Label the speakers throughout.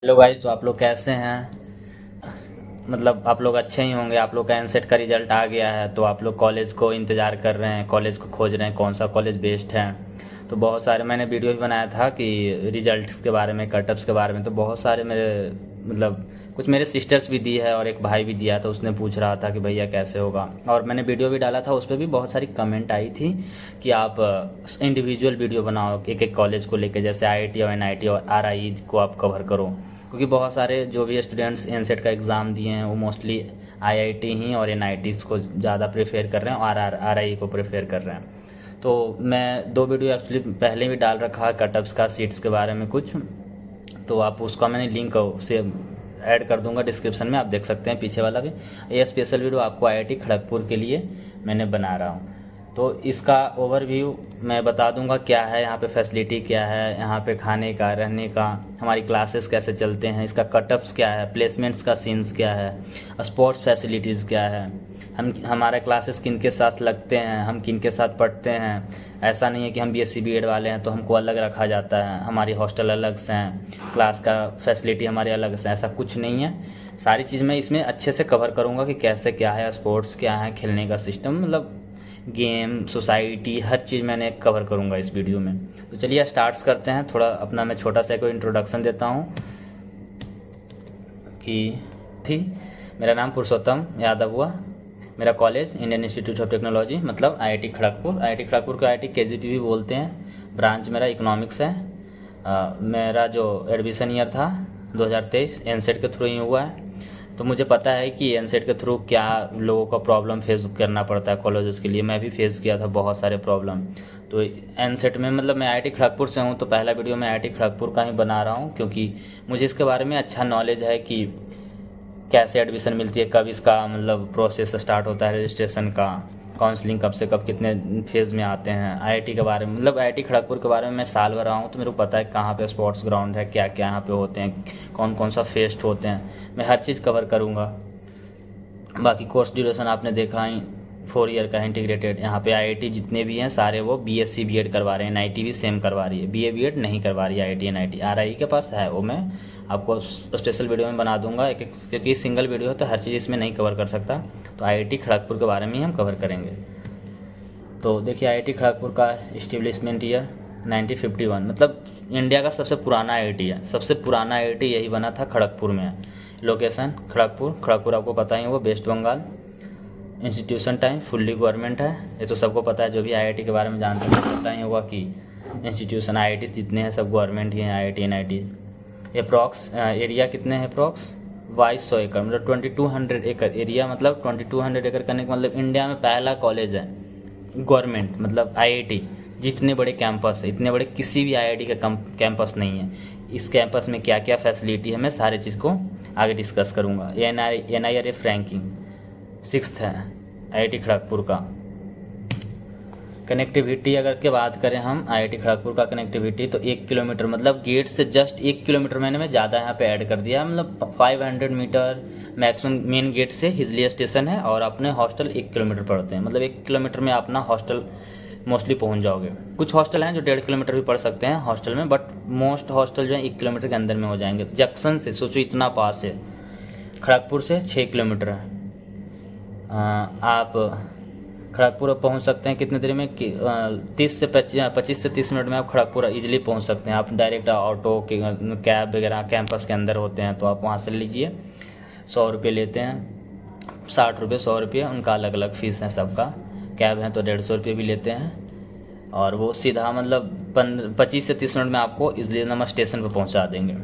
Speaker 1: Hello guys, तो आप लोग कैसे हैं? मतलब आप लोग अच्छे ही होंगे। आप लोग का एनसेट का रिजल्ट आ गया है, तो आप लोग कॉलेज को इंतज़ार कर रहे हैं, कॉलेज को खोज रहे हैं कौन सा कॉलेज बेस्ट है। तो बहुत सारे मैंने वीडियो भी बनाया था कि रिजल्ट्स के बारे में, कटअप्स के बारे में। तो बहुत सारे मेरे मतलब कुछ मेरे सिस्टर्स भी दी है और एक भाई भी दिया, तो उसने पूछ रहा था कि भैया कैसे होगा। और मैंने वीडियो भी डाला था, उस पर भी बहुत सारी कमेंट आई थी कि आप इंडिविजुअल वीडियो बनाओ एक एक कॉलेज को लेके, जैसे आईआईटी और एनआईटी और आरआई को आप कवर करो। क्योंकि बहुत सारे जो भी स्टूडेंट्स एनसेट का एग्ज़ाम दिए हैं वो मोस्टली आईआईटी ही और एनआईटीज़ को ज़्यादा प्रेफर कर रहे हैं और आरआई को प्रेफर कर रहे हैं। तो मैं 2 वीडियो एक्चुअली पहले भी डाल रखा है कटअप्स का, सीट्स के बारे में कुछ। तो आप उसका मैंने लिंक से ऐड कर दूंगा डिस्क्रिप्शन में, आप देख सकते हैं पीछे वाला भी। ये स्पेशल वीडियो आपको आईआईटी खड़गपुर के लिए मैंने बना रहा हूँ। तो इसका ओवरव्यू मैं बता दूंगा, क्या है यहाँ पे फैसिलिटी, क्या है यहाँ पे खाने का, रहने का, हमारी क्लासेस कैसे चलते हैं, इसका कटअप्स क्या है, प्लेसमेंट्स का सीन्स क्या है, स्पोर्ट्स फैसिलिटीज़ क्या है, हमारे क्लासेस किन के साथ लगते हैं, हम किन के साथ पढ़ते हैं। ऐसा नहीं है कि हम बीएससी बीएड वाले हैं तो हमको अलग रखा जाता है, हमारी हॉस्टल अलग से हैं, क्लास का फैसिलिटी हमारे अलग से, ऐसा कुछ नहीं है। सारी चीज़ मैं इसमें अच्छे से कवर करूँगा कि कैसे क्या है, स्पोर्ट्स क्या है, खेलने का सिस्टम, मतलब गेम, सोसाइटी, हर चीज़ मैंने कवर करूँगा इस वीडियो में। तो चलिए स्टार्ट्स करते हैं। थोड़ा अपना मैं छोटा सा कोई इंट्रोडक्शन देता हूँ कि थी मेरा नाम पुरुषोत्तम यादव हुआ, मेरा college Indian institute of technology मतलब आईआईटी खड़गपुर। आईआईटी खड़गपुर को आईआईटी केजीपी भी बोलते हैं। ब्रांच मेरा इकोनॉमिक्स है। मेरा जो एडमिशन ईयर था 2023 एनसेट के थ्रू ही हुआ है। तो मुझे पता है कि एनसेट के थ्रू क्या लोगों का प्रॉब्लम फेस करना पड़ता है कॉलेजेस के लिए। मैं भी फेस किया था बहुत सारे प्रॉब्लम। तो एनसेट में मतलब मैं आईआईटी खड़गपुर से हूँ, तो पहला वीडियो मैं आईआईटी खड़गपुर का ही बना रहा हूँ, क्योंकि मुझे इसके बारे में अच्छा नॉलेज है कि कैसे एडमिशन मिलती है, कब इसका मतलब प्रोसेस स्टार्ट होता है रजिस्ट्रेशन का, काउंसलिंग कब से कब कितने फेज़ में आते हैं। आईआईटी के बारे में मतलब आईआईटी खड़गपुर के बारे में मैं साल भर रहा हूँ, तो मेरे को पता है कहाँ पे स्पोर्ट्स ग्राउंड है, क्या क्या यहाँ पे होते हैं, कौन कौन सा फेस्ट होते हैं। मैं हर चीज़ कवर करूँगा। बाकी कोर्स ड्यूरेशन आपने देखा ही 4 ईयर का इंटीग्रेटेड। यहाँ पे आईआईटी जितने भी हैं सारे वो बीएससी बीएड करवा रहे हैं। एनआईटी भी सेम करवा रही है, बीए बीएड नहीं करवा रही है आईआईटी एनआईटी। आरआई के पास है, वो मैं आपको स्पेशल वीडियो में बना दूंगा एक एक, क्योंकि सिंगल वीडियो है तो हर चीज़ इसमें नहीं कवर कर सकता। तो आईआईटी खड़गपुर के बारे में ही हम कवर करेंगे। तो देखिए आईआईटी खड़गपुर का इस्टेब्लिशमेंट ईयर 1951, मतलब इंडिया का सबसे पुराना आईआईटी है। सबसे पुराना आईआईटी यही बना था, खड़गपुर में है। लोकेशन खड़गपुर, खड़गपुर आपको पता ही होगा, West Bengal. Institution time fully government है, ये तो सबको पता है। जो भी आईआईटी के बारे में जानते हैं पता ही होगा कि इंस्टीट्यूशन आईआईटी जितने हैं सब गवर्नमेंट ही हैं, आईआईटी एनआईटी। अप्रॉक्स एरिया कितने हैं? अप्रॉक्स 2200 एकड़, मतलब 2200 एकड़ एरिया। मतलब 2200 एकड़ करने का मतलब इंडिया में पहला कॉलेज है गवर्नमेंट, मतलब आईआईटी। जितने बड़े कैंपस है, इतने बड़े किसी भी आईआईटी का कैंपस नहीं है। इस कैंपस में क्या क्या फैसिलिटी है मैं सारी चीज़ को आगे डिस्कस करूँगा। एनआईआरएफ रैंकिंग 6th है आईआईटी खड़गपुर का। कनेक्टिविटी अगर के बात करें हम आईआईटी खड़गपुर का कनेक्टिविटी, तो 1 किलोमीटर, मतलब गेट से जस्ट 1 किलोमीटर मैंने ज़्यादा यहाँ पे ऐड कर दिया, मतलब 500 मीटर मैक्सिमम। मेन गेट से हिजली स्टेशन है और अपने हॉस्टल 1 किलोमीटर पड़ते हैं, मतलब 1 किलोमीटर में अपना हॉस्टल मोस्टली पहुँच जाओगे। कुछ हॉस्टल हैं जो 1.5 किलोमीटर भी पड़ सकते हैं हॉस्टल में, बट मोस्ट हॉस्टल जो है 1 किलोमीटर के अंदर में हो जाएंगे। जंक्शन से सोचो इतना पास है, खड़गपुर से 6 किलोमीटर है। आप खड़गपुर पहुंच सकते हैं कितने देर में? 25 से 30 मिनट में आप खड़गपुर इजीली पहुंच सकते हैं। आप डायरेक्ट ऑटो कैब वगैरह कैंपस के अंदर होते हैं, तो आप वहां से लीजिए। 100 रुपये लेते हैं, 60 रुपये, 100 रुपये, उनका अलग अलग फ़ीस है सबका। कैब है तो 150 रुपये भी लेते हैं, और वो सीधा मतलब 25 से 30 मिनट में आपको इजली नमक स्टेशन पर पहुँचा देंगे।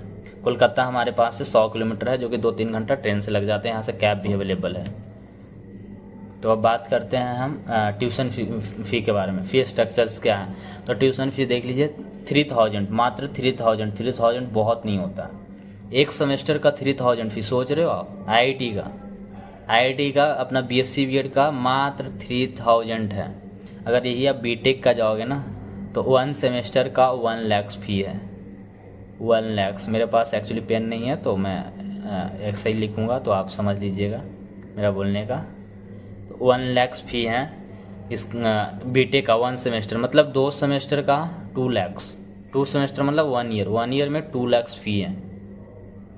Speaker 1: कोलकाता हमारे पास से 100 किलोमीटर है, जो कि 2-3 घंटा ट्रेन से लग जाते हैं। यहाँ से कैब भी अवेलेबल है। तो अब बात करते हैं हम ट्यूशन फ़ी के बारे में। फ़ी स्ट्रक्चर्स क्या है? तो ट्यूशन फ़ी देख लीजिए 3000, मात्र 3000। 3000 बहुत नहीं होता, एक सेमेस्टर का 3000 फ़ी। सोच रहे हो आप? आईआईटी का अपना बीएससी बीएड का मात्र 3000 है। अगर यही आप बीटेक का जाओगे ना तो 1 सेमेस्टर का 1 लाख फ़ी है। 1 लाख। मेरे पास एक्चुअली पेन नहीं है तो मैं ऐसे ही लिखूँगा, तो आप समझ लीजिएगा मेरा बोलने का। 1 लाख फ़ी है इस बीटेक का 1 सेमेस्टर, मतलब 2 सेमेस्टर का 2 लाख। 2 सेमेस्टर मतलब 1 ईयर, 1 ईयर में 2 लाख फ़ी है।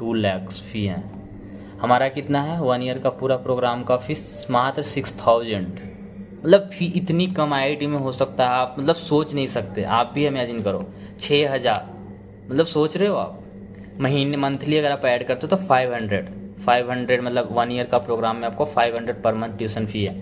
Speaker 1: 2 लाख फ़ी है। हमारा कितना है 1 ईयर का पूरा प्रोग्राम का फीस मात्र 6000। मतलब फ़ी इतनी कम IIT में हो सकता है, आप मतलब सोच नहीं सकते। आप भी इमेजिन करो 6000, मतलब सोच रहे हो आप महीने मंथली अगर आप ऐड करते हो तो 500 मतलब 1 ईयर का प्रोग्राम में आपको 500 पर मंथ ट्यूशन फ़ी है।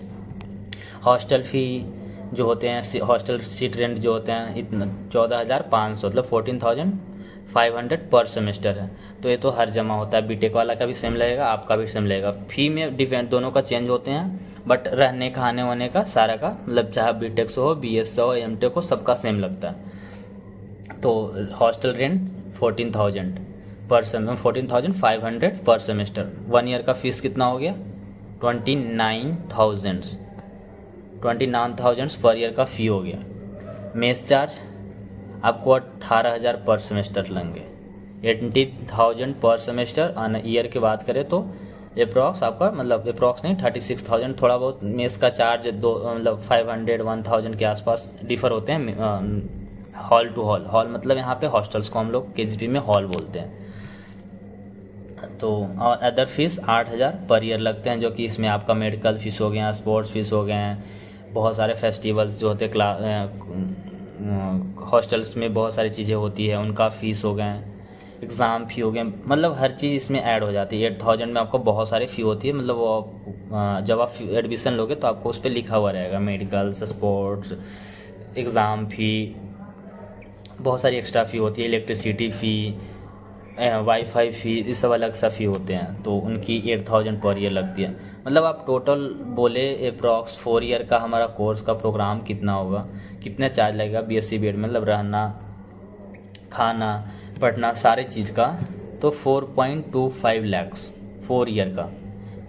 Speaker 1: हॉस्टल फ़ी जो होते हैं, हॉस्टल सीट रेंट जो होते हैं इतना 14500 मतलब 14500 पर सेमेस्टर है। तो ये तो हर जमा होता है, बीटेक वाला का भी सेम लगेगा, आपका भी सेम लगेगा। फ़ी में डिफरेंट दोनों का चेंज होते हैं, बट रहने खाने वाने का सारा का मतलब चाहे बीटेक से हो, BS से हो, MTech हो, सबका सेम लगता है। तो हॉस्टल रेंट 14000 पर सेम 14500 पर सेमेस्टर। 1 ईयर का फीस कितना हो गया 29,000 पर ईयर का फ़ी हो गया। मेस चार्ज आपको 18,000 पर सेमेस्टर लेंगे, 80,000 पर सेमेस्टर। ईयर की बात करें तो अप्रॉक्स आपका मतलब अप्रॉक्स नहीं 36,000, थोड़ा बहुत मेस का चार्ज दो मतलब 500-1000 के आसपास डिफर होते हैं हॉल टू हॉल। हॉल मतलब यहाँ पे हॉस्टल्स को हम लोग KGP में हॉल बोलते हैं। तो और अदर फीस 8,000 पर ईयर लगते हैं, जो कि इसमें आपका मेडिकल फ़ीस हो गया, स्पोर्ट्स फीस हो गए हैं, बहुत सारे फेस्टिवल्स जो होते हॉस्टल्स में बहुत सारी चीज़ें होती है उनका फ़ीस हो गए, एग्ज़ाम फ़ी हो गए, मतलब हर चीज़ इसमें ऐड हो जाती है। 8000 में आपको बहुत सारी फ़ी होती है, मतलब वो जब आप एडमिशन लोगे तो आपको उस पर लिखा हुआ रहेगा मेडिकल्स, स्पोर्ट्स, एग्ज़ाम फ़ी, बहुत सारी एक्स्ट्रा फ़ी होती है, इलेक्ट्रिसिटी फ़ी, वाईफाई फ़ी, ये सब अलग सा फ़ी होते हैं। तो उनकी 8000 पर ईयर लगती है। मतलब आप टोटल बोले अप्रॉक्स 4 ईयर का हमारा कोर्स का प्रोग्राम कितना होगा, कितना चार्ज लगेगा BSc BEd मतलब रहना खाना पढ़ना सारी चीज़ का, तो 4.25 लाख 4 ईयर का,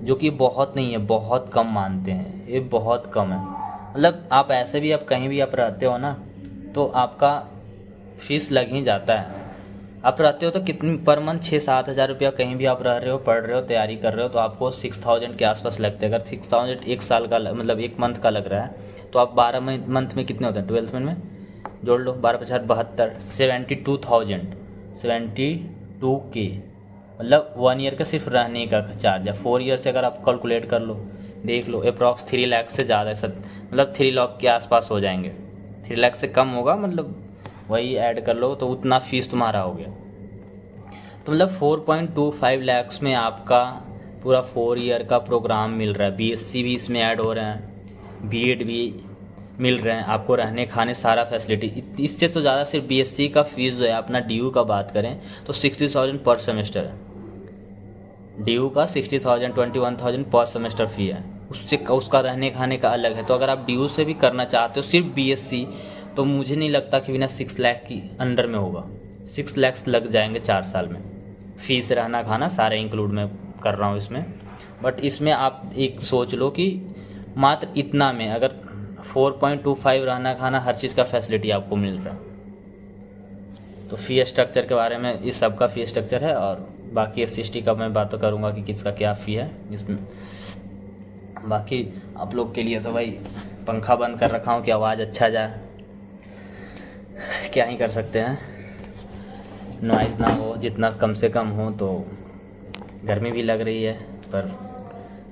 Speaker 1: जो कि बहुत नहीं है, बहुत कम मानते हैं, ये बहुत कम है। मतलब आप ऐसे भी आप कहीं भी आप रहते हो ना तो आपका फीस लग ही जाता है। आप रहते हो तो कितनी पर मंथ 6-7 हज़ार रुपया, कहीं भी आप रह रहे हो, पढ़ रहे हो, तैयारी कर रहे हो, तो आपको 6000 के आसपास लगते हैं। अगर 6000 एक साल का मतलब एक मंथ का लग रहा है तो आप 12 मंथ में कितने होते हैं 12th में जोड़ लो, 12×5 = 72,000 72K, मतलब 1 ईयर का सिर्फ रहने का चार्ज है। 4 ईयर से अगर आप कैलकुलेट कर लो, देख लो अप्रॉक्स 3 लाख से ज़्यादा है सब, मतलब 3 लाख के आसपास हो जाएंगे। 3 लाख से कम होगा, मतलब वही ऐड कर लो तो उतना फीस तुम्हारा हो गया। तो मतलब 4.25 लाख में आपका पूरा 4 ईयर का प्रोग्राम मिल रहा है। BSc भी इसमें ऐड हो रहे हैं, BEd भी मिल रहे हैं, आपको रहने खाने सारा फैसिलिटी। इससे तो ज़्यादा सिर्फ BSc का फीस जो है अपना DU का बात करें तो 60,000 पर सेमेस्टर है। DU का 60,000 21,000 पर सेमेस्टर फ़ी है, उससे उसका रहने खाने का अलग है। तो अगर आप DU से भी करना चाहते हो सिर्फ BSc, तो मुझे नहीं लगता कि बिना 6 लाख की अंडर में होगा। 6 लाख लग जाएंगे 4 साल में, फीस रहना खाना सारे इंक्लूड मैं कर रहा हूँ इसमें। बट इसमें आप एक सोच लो कि मात्र इतना में अगर 4.25 रहना खाना हर चीज़ का फैसिलिटी आपको मिल रहा है। तो फ़ी स्ट्रक्चर के बारे में इस सब का फ़ी स्ट्रक्चर है, और बाकी SC/ST का मैं बात करूँगा कि किसका क्या फ़ी है इसमें। बाकी आप लोग के लिए तो भाई पंखा बंद कर रखा हूँ कि आवाज़ अच्छा जाए, क्या ही कर सकते हैं, नॉइज़ ना हो, जितना कम से कम हो। तो गर्मी भी लग रही है, पर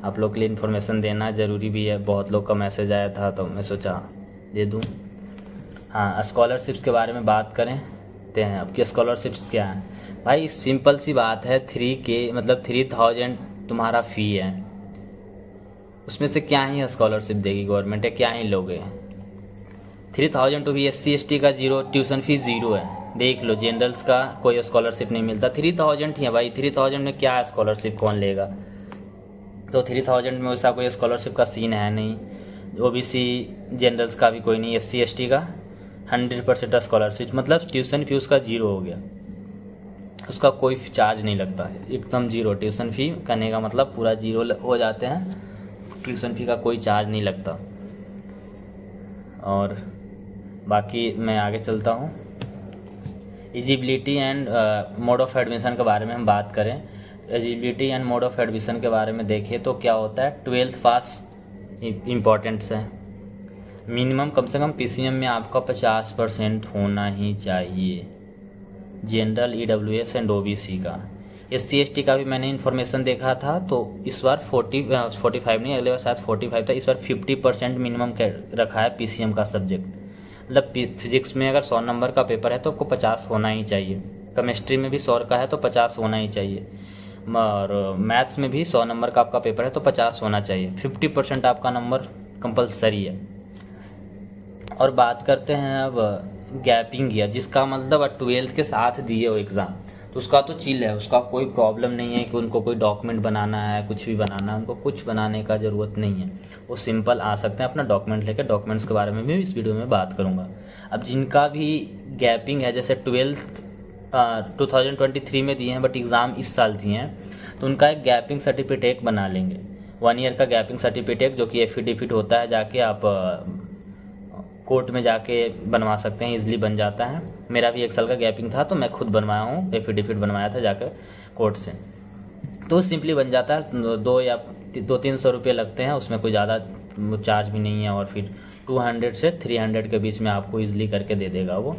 Speaker 1: आप लोग के लिए इन्फॉर्मेशन देना ज़रूरी भी है। बहुत लोग का मैसेज आया था तो मैं सोचा दे दूँ। हाँ, स्कॉलरशिप्स के बारे में बात करें ते हैं। आपकी स्कॉलरशिप्स क्या हैं भाई? सिंपल सी बात है, 3K मतलब 3000 तुम्हारा फ़ी है, उसमें से क्या ही स्कॉलरशिप देगी गवर्नमेंट, है क्या ही लोगे। 3000 तो भी SC/ST का जीरो, ट्यूशन फीस ज़ीरो है। देख लो, जनरल्स का कोई स्कॉलरशिप नहीं मिलता, 3000 ही है भाई। 3000 में क्या स्कॉलरशिप कौन लेगा? तो 3000 में वैसा कोई स्कॉलरशिप का सीन है नहीं। OBC जनरल्स का भी कोई नहीं, SC/ST का 100% स्कॉलरशिप, मतलब ट्यूशन फी उसका ज़ीरो हो गया, उसका कोई चार्ज नहीं लगता है, एकदम ज़ीरो। ट्यूशन फ़ी करने का मतलब पूरा ज़ीरो हो जाते हैं, ट्यूशन फ़ी का कोई चार्ज नहीं लगता। और बाकी मैं आगे चलता हूँ। Eligibility and mode of admission के बारे में हम बात करें। Eligibility and mode of admission के बारे में देखें तो क्या होता है, 12th पास इम्पॉर्टेंट्स है। मिनिमम कम से कम PCM में आपका 50% होना ही चाहिए, जनरल, EWS एंड OBC का। SC/ST का भी मैंने इन्फॉर्मेशन देखा था, तो इस बार 45 नहीं, अगले बार शायद 45 था, इस बार 50% मिनिमम रखा है PCM का सब्जेक्ट। मतलब फिजिक्स में अगर 100 नंबर का पेपर है तो आपको 50 होना ही चाहिए, केमिस्ट्री में भी 100 का है तो 50 होना ही चाहिए, और मैथ्स में भी 100 नंबर का आपका पेपर है तो 50 होना चाहिए। 50% आपका नंबर कंपलसरी है। और बात करते हैं अब गैपिंग ईयर, जिसका मतलब 12th के साथ दिए हो एग्ज़ाम, तो उसका तो चिल है, उसका कोई प्रॉब्लम नहीं है कि उनको कोई डॉक्यूमेंट बनाना है, कुछ भी बनाना है, उनको कुछ बनाने का ज़रूरत नहीं है, वो सिंपल आ सकते हैं अपना डॉक्यूमेंट लेकर। डॉक्यूमेंट्स के बारे में भी इस वीडियो में बात करूँगा। अब जिनका भी गैपिंग है, जैसे 12th 2023 में दिए हैं बट एग्ज़ाम इस साल दिए हैं, तो उनका एक गैपिंग सर्टिफिकेट बना लेंगे, 1 ईयर का गैपिंग सर्टिफिकेट, जो कि एफिडेविट होता है, जाके आप कोर्ट में जाके बनवा सकते हैं, इजीली बन जाता है। मेरा भी 1 साल का गैपिंग था तो मैं खुद बनवाया हूँ, एफिडेविट बनवाया था जाकर कोर्ट से, तो सिंपली बन जाता है। 2 या 200-300 रुपये लगते हैं, उसमें कोई ज़्यादा चार्ज भी नहीं है, और फिर 200 से 300 के बीच में आपको ईजिली करके दे देगा वो,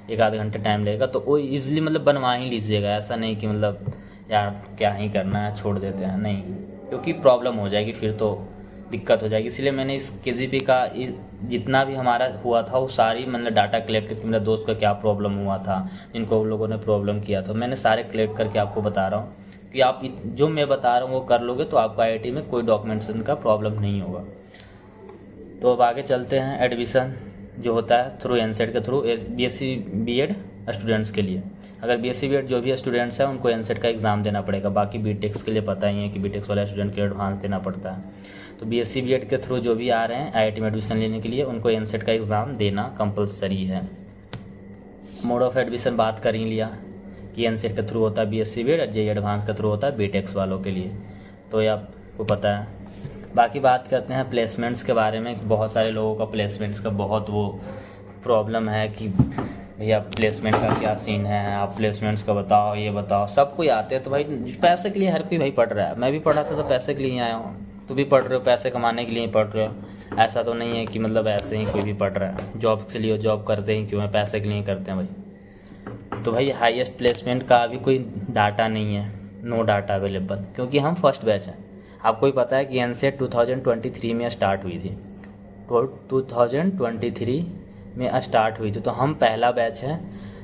Speaker 1: 1 आध घंटे टाइम लगेगा, तो वो ईजिली मतलब बनवा ही लीजिएगा। ऐसा नहीं कि मतलब यार क्या ही करना है, छोड़ देते हैं, नहीं, क्योंकि प्रॉब्लम हो जाएगी, फिर तो दिक्कत हो जाएगी। इसलिए मैंने इस KGP का जितना भी हमारा हुआ था वो सारी मतलब डाटा कलेक्ट करके, मेरे दोस्त का क्या प्रॉब्लम हुआ था, जिनको उन लोगों ने प्रॉब्लम किया, तो मैंने सारे कलेक्ट करके आपको बता रहा हूँ कि आप जो मैं बता रहा हूँ वो कर लोगे तो आपको IIT में कोई डॉक्यूमेंटेशन का प्रॉब्लम नहीं होगा। तो अब आगे चलते हैं। एडमिशन जो होता है थ्रू NCET के थ्रू, BSc B.Ed स्टूडेंट्स के लिए, अगर BSc B.Ed जो भी स्टूडेंट्स हैं उनको NCET का एग्ज़ाम देना पड़ेगा। बाकी BTech के लिए पता ही है कि BTech वाले स्टूडेंट के लिए एडवांस देना पड़ता है। तो BSc B.Ed के थ्रू जो भी आ रहे हैं IIT में एडमिशन लेने के लिए, उनको NCET का एग्ज़ाम देना कंपलसरी है। मोड ऑफ एडमिशन बात कर ही लिया कि NCET के थ्रू होता है BSc B.Ed, JEE एडवांस के थ्रू होता है BTech वालों के लिए, तो ये आपको पता है। बाकी बात करते हैं प्लेसमेंट्स के बारे में। बहुत सारे लोगों का प्लेसमेंट्स का बहुत वो प्रॉब्लम है कि भैया प्लेसमेंट का क्या सीन है, आप प्लेसमेंट्स का बताओ, ये बताओ। सब कोई आते हैं तो भाई पैसे के लिए हर कोई भाई पढ़ रहा है, मैं भी पढ़ा था तो पैसे के लिए आया हूँ, तो भी पढ़ रहे हो पैसे कमाने के लिए पढ़ रहे हो। ऐसा तो नहीं है कि मतलब ऐसे ही कोई भी पढ़ रहा है, जॉब के लिए जॉब करते हैं क्यों है, पैसे के लिए करते हैं भाई। तो भाई हाईएस्ट प्लेसमेंट का अभी कोई डाटा नहीं है, नो डाटा अवेलेबल, क्योंकि हम फर्स्ट बैच हैं। आपको ही पता है कि NCET 2023 में स्टार्ट हुई थी, 2023 में स्टार्ट हुई थी, तो हम पहला बैच है।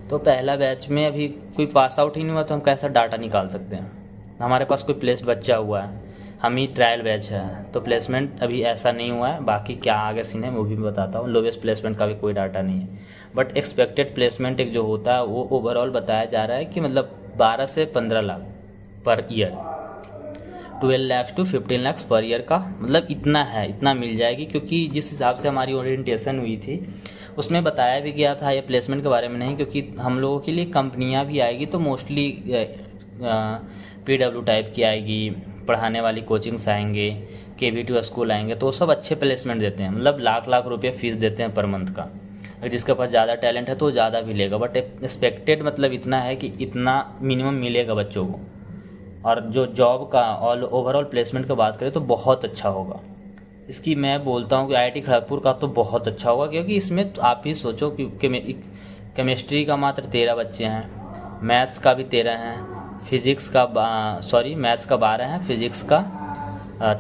Speaker 1: तो पहला बैच में अभी कोई पास आउट ही नहीं हुआ तो हम कैसा डाटा निकाल सकते हैं। हमारे पास कोई प्लेस्ड बच्चा हुआ है, हम ही ट्रायल बैच है, तो प्लेसमेंट अभी ऐसा नहीं हुआ है। बाकी क्या आगे सीन है वो भी बताता हूँ। लोवेस्ट प्लेसमेंट का भी कोई डाटा नहीं है, बट एक्सपेक्टेड प्लेसमेंट एक जो होता है वो ओवरऑल बताया जा रहा है कि मतलब 12 से 15 lakh per year, 12 lakh to 15 lakh per year का, मतलब इतना है, इतना मिल जाएगी। क्योंकि जिस हिसाब से हमारी ओरिएंटेशन हुई थी उसमें बताया भी गया था, ये प्लेसमेंट के बारे में नहीं, क्योंकि हम लोगों के लिए कंपनियां भी आएगी तो मोस्टली PW टाइप की आएगी, पढ़ाने वाली कोचिंग्स आएंगे, KV2 स्कूल आएंगे, तो वो सब अच्छे प्लेसमेंट देते हैं, मतलब लाख रुपये फ़ीस देते हैं पर मंथ का। अगर जिसके पास ज़्यादा टैलेंट है तो ज़्यादा भी लेगा, बट एक्सपेक्टेड मतलब इतना है कि इतना मिनिमम मिलेगा बच्चों को। और जो जॉब का ऑल ओवरऑल प्लेसमेंट की बात करें तो बहुत अच्छा होगा। इसकी मैं बोलता हूँ कि IIT खड़गपुर का तो बहुत अच्छा होगा, क्योंकि इसमें आप ही सोचो कि केमिस्ट्री का मात्र 13 बच्चे हैं, मैथ्स का भी 13 हैं, फिज़िक्स का मैथ्स का 12 हैं, फिज़िक्स का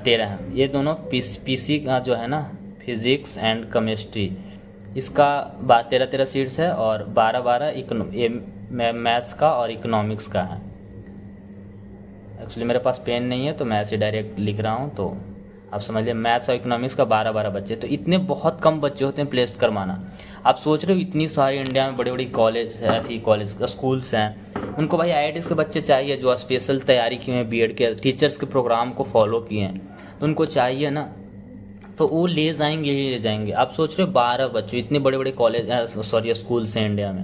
Speaker 1: 13 हैं। ये दोनों PC का जो है ना, फिज़िक्स एंड केमिस्ट्री, इसका 13 सीट्स है, और 12 मैथ्स का और इकोनॉमिक्स का है। एक्चुअली मेरे पास पेन नहीं है तो मैं ऐसे डायरेक्ट लिख रहा हूँ, तो आप समझ लीजिए मैथ्स और इकोनॉमिक्स का 12 बच्चे, तो इतने बहुत कम बच्चे होते हैं प्लेस करवाना। आप सोच रहे हो इतनी सारी इंडिया में बड़ी बड़ी कॉलेज स्कूल्स हैं, उनको भाई IIT के बच्चे चाहिए जो स्पेशल तैयारी किए हैं, B.Ed के टीचर्स के प्रोग्राम को फॉलो किए हैं, तो उनको चाहिए ना, तो वो ले जाएंगे। आप सोच रहे हो 12 बच्चे, इतने बड़े बड़े स्कूल्स हैं इंडिया में,